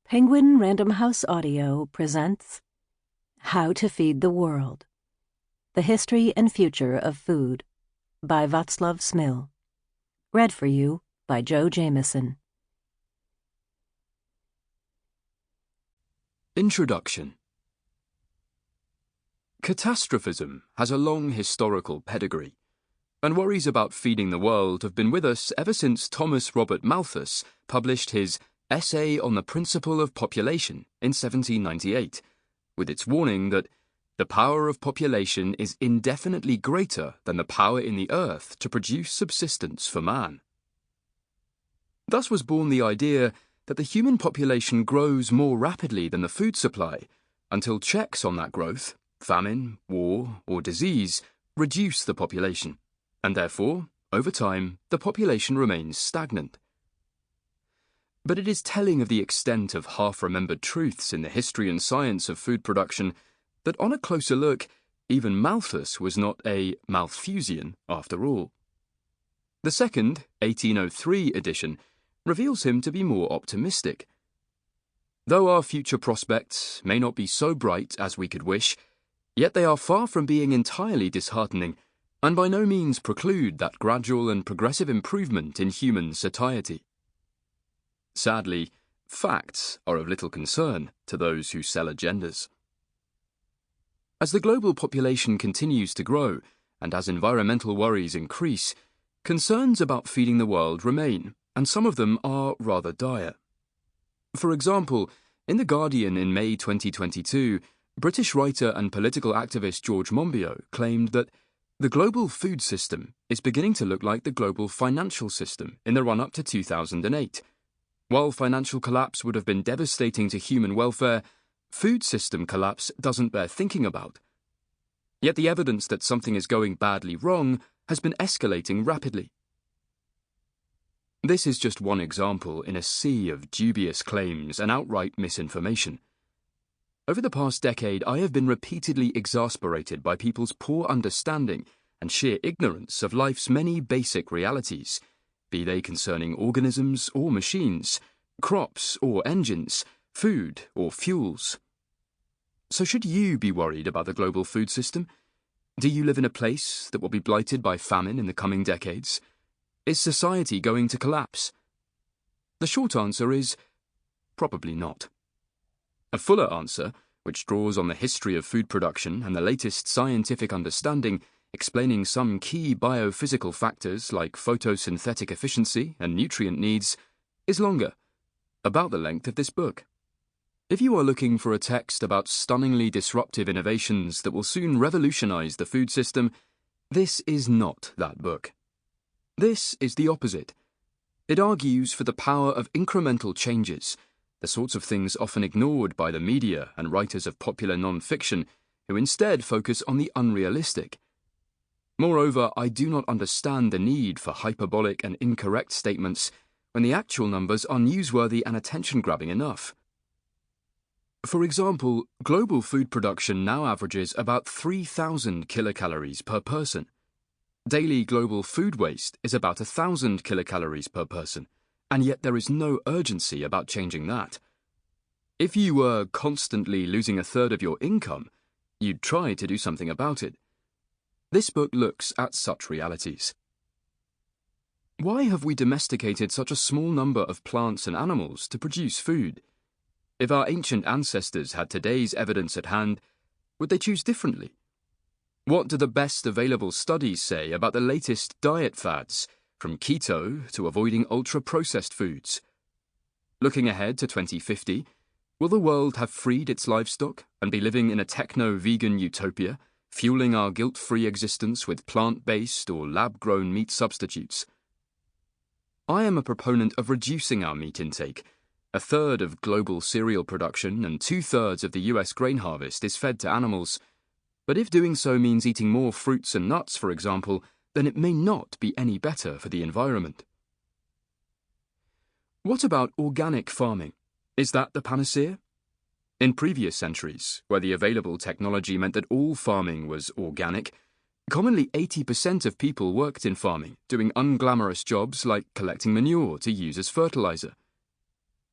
Penguin Random House Audio presents How to Feed the World: The History and Future of Food by Vaclav Smil. Read for you by Joe Jameson. Introduction. Catastrophism has a long historical pedigree, and worries about feeding the world have been with us ever since Thomas Robert Malthus published his Essay on the Principle of Population in 1798, with its warning that the power of population is indefinitely greater than the power in the earth to produce subsistence for man. Thus was born the idea that the human population grows more rapidly than the food supply, until checks on that growth, famine, war, or disease, reduce the population, and therefore, over time, the population remains stagnant. But it is telling of the extent of half-remembered truths in the history and science of food production that on a closer look, even Malthus was not a Malthusian after all. The second, 1803 edition, reveals him to be more optimistic. Though our future prospects may not be so bright as we could wish, yet they are far from being entirely disheartening, and by no means preclude that gradual and progressive improvement in human satiety. Sadly, facts are of little concern to those who sell agendas. As the global population continues to grow, and as environmental worries increase, concerns about feeding the world remain, and some of them are rather dire. For example, in The Guardian in May 2022, British writer and political activist George Monbiot claimed that the global food system is beginning to look like the global financial system in the run-up to 2008. While financial collapse would have been devastating to human welfare, food system collapse doesn't bear thinking about. Yet the evidence that something is going badly wrong has been escalating rapidly. This is just one example in a sea of dubious claims and outright misinformation. Over the past decade, I have been repeatedly exasperated by people's poor understanding and sheer ignorance of life's many basic realities, be they concerning organisms or machines, crops or engines, food or fuels. So should you be worried about the global food system? Do you live in a place that will be blighted by famine in the coming decades? Is society going to collapse? The short answer is probably not. A fuller answer, which draws on the history of food production and the latest scientific understanding, explaining some key biophysical factors like photosynthetic efficiency and nutrient needs, is longer, about the length of this book. If you are looking for a text about stunningly disruptive innovations that will soon revolutionize the food system, this is not that book. This is the opposite. It argues for the power of incremental changes, the sorts of things often ignored by the media and writers of popular non-fiction, who instead focus on the unrealistic. Moreover, I do not understand the need for hyperbolic and incorrect statements when the actual numbers are newsworthy and attention-grabbing enough. For example, global food production now averages about 3,000 kilocalories per person. Daily global food waste is about 1,000 kilocalories per person, and yet there is no urgency about changing that. If you were constantly losing a third of your income, you'd try to do something about it. This book looks at such realities. Why have we domesticated such a small number of plants and animals to produce food? If our ancient ancestors had today's evidence at hand, would they choose differently? What do the best available studies say about the latest diet fads, from keto to avoiding ultra-processed foods? Looking ahead to 2050, will the world have freed its livestock and be living in a techno-vegan utopia, fueling our guilt-free existence with plant-based or lab-grown meat substitutes? I am a proponent of reducing our meat intake. A third of global cereal production and 2/3 of the US grain harvest is fed to animals. But if doing so means eating more fruits and nuts, for example, then it may not be any better for the environment. What about organic farming? Is that the panacea? In previous centuries, where the available technology meant that all farming was organic, commonly 80% of people worked in farming, doing unglamorous jobs like collecting manure to use as fertilizer.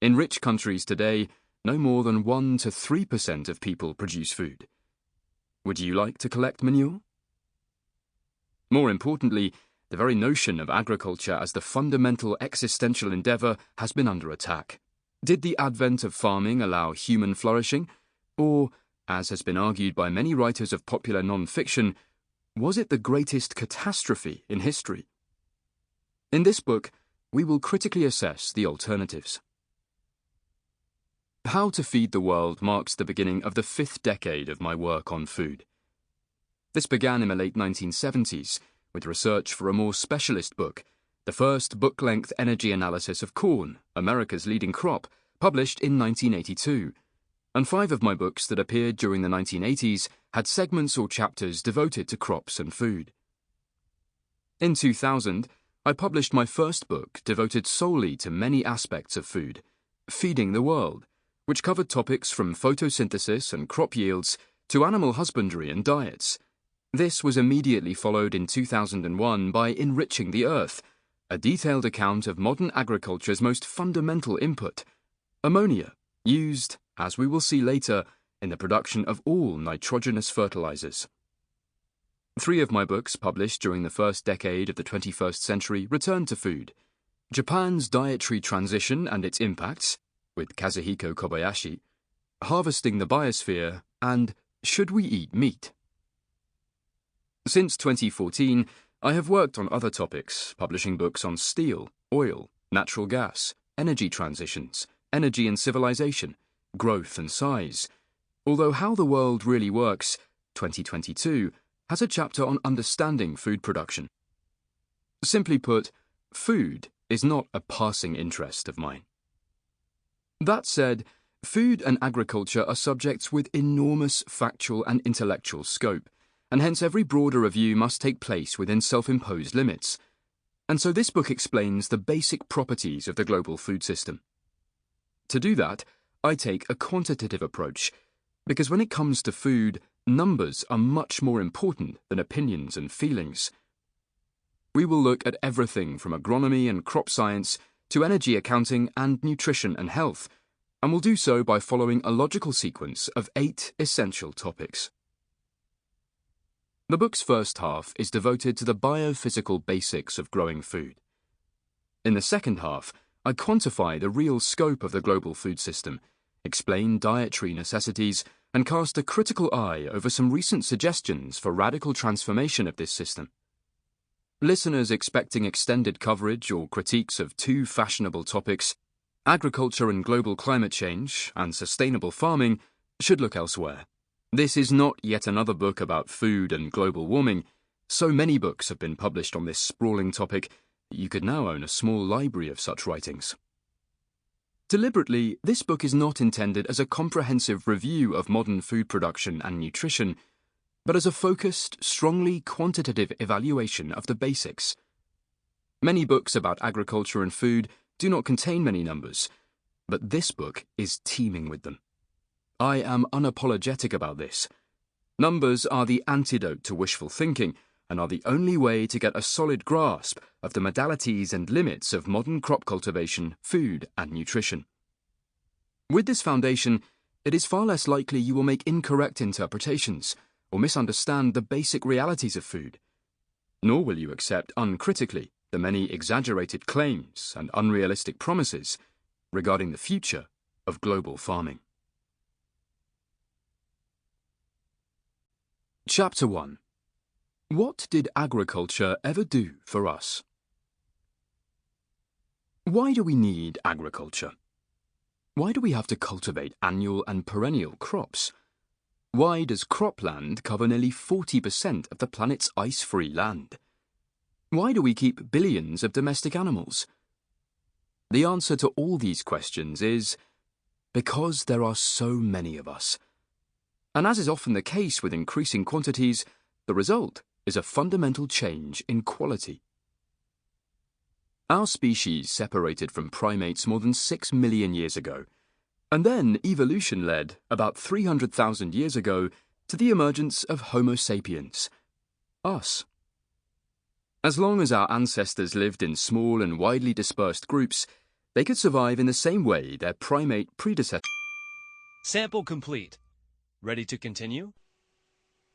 In rich countries today, no more than 1 to 3% of people produce food. Would you like to collect manure? More importantly, the very notion of agriculture as the fundamental existential endeavour has been under attack. Did the advent of farming allow human flourishing? Or, as has been argued by many writers of popular non-fiction, was it the greatest catastrophe in history? In this book, we will critically assess the alternatives. How to Feed the World marks the beginning of the 5th decade of my work on food. This began in the late 1970s with research for a more specialist book, the first book-length energy analysis of corn, America's leading crop, published in 1982. And 5 of my books that appeared during the 1980s had segments or chapters devoted to crops and food. In 2000, I published my first book devoted solely to many aspects of food, Feeding the World, which covered topics from photosynthesis and crop yields to animal husbandry and diets. This was immediately followed in 2001 by Enriching the Earth, a detailed account of modern agriculture's most fundamental input, ammonia, used, as we will see later, in the production of all nitrogenous fertilizers. 3 of my books published during the first decade of the 21st century return to food: Japan's Dietary Transition and Its Impacts, with Kazuhiko Kobayashi, Harvesting the Biosphere, and Should We Eat Meat? Since 2014, I have worked on other topics, publishing books on steel, oil, natural gas, energy transitions, energy and civilization, growth and size. Although How the World Really Works, 2022, has a chapter on understanding food production. Simply put, food is not a passing interest of mine. That said, food and agriculture are subjects with enormous factual and intellectual scope, and hence every broader review must take place within self-imposed limits. And so this book explains the basic properties of the global food system. To do that, I take a quantitative approach, because when it comes to food, numbers are much more important than opinions and feelings. We will look at everything from agronomy and crop science to energy accounting and nutrition and health, and will do so by following a logical sequence of 8 essential topics. The book's first half is devoted to the biophysical basics of growing food. In the second half, I quantify the real scope of the global food system, explain dietary necessities, and cast a critical eye over some recent suggestions for radical transformation of this system. Listeners expecting extended coverage or critiques of 2 fashionable topics, agriculture and global climate change and sustainable farming, should look elsewhere. This is not yet another book about food and global warming. So many books have been published on this sprawling topic, you could now own a small library of such writings. Deliberately, this book is not intended as a comprehensive review of modern food production and nutrition, but as a focused, strongly quantitative evaluation of the basics. Many books about agriculture and food do not contain many numbers, but this book is teeming with them. I am unapologetic about this. Numbers are the antidote to wishful thinking and are the only way to get a solid grasp of the modalities and limits of modern crop cultivation, food, and nutrition. With this foundation, it is far less likely you will make incorrect interpretations or misunderstand the basic realities of food. Nor will you accept uncritically the many exaggerated claims and unrealistic promises regarding the future of global farming. Chapter 1. What did agriculture ever do for us? Why do we need agriculture? Why do we have to cultivate annual and perennial crops? Why does cropland cover nearly 40% of the planet's ice-free land? Why do we keep billions of domestic animals? The answer to all these questions is because there are so many of us. And as is often the case with increasing quantities, the result is a fundamental change in quality. Our species separated from primates more than 6 million years ago, and then evolution led, about 300,000 years ago, to the emergence of Homo sapiens, us. As long as our ancestors lived in small and widely dispersed groups, they could survive in the same way their primate predecessors. Sample complete. Ready to continue?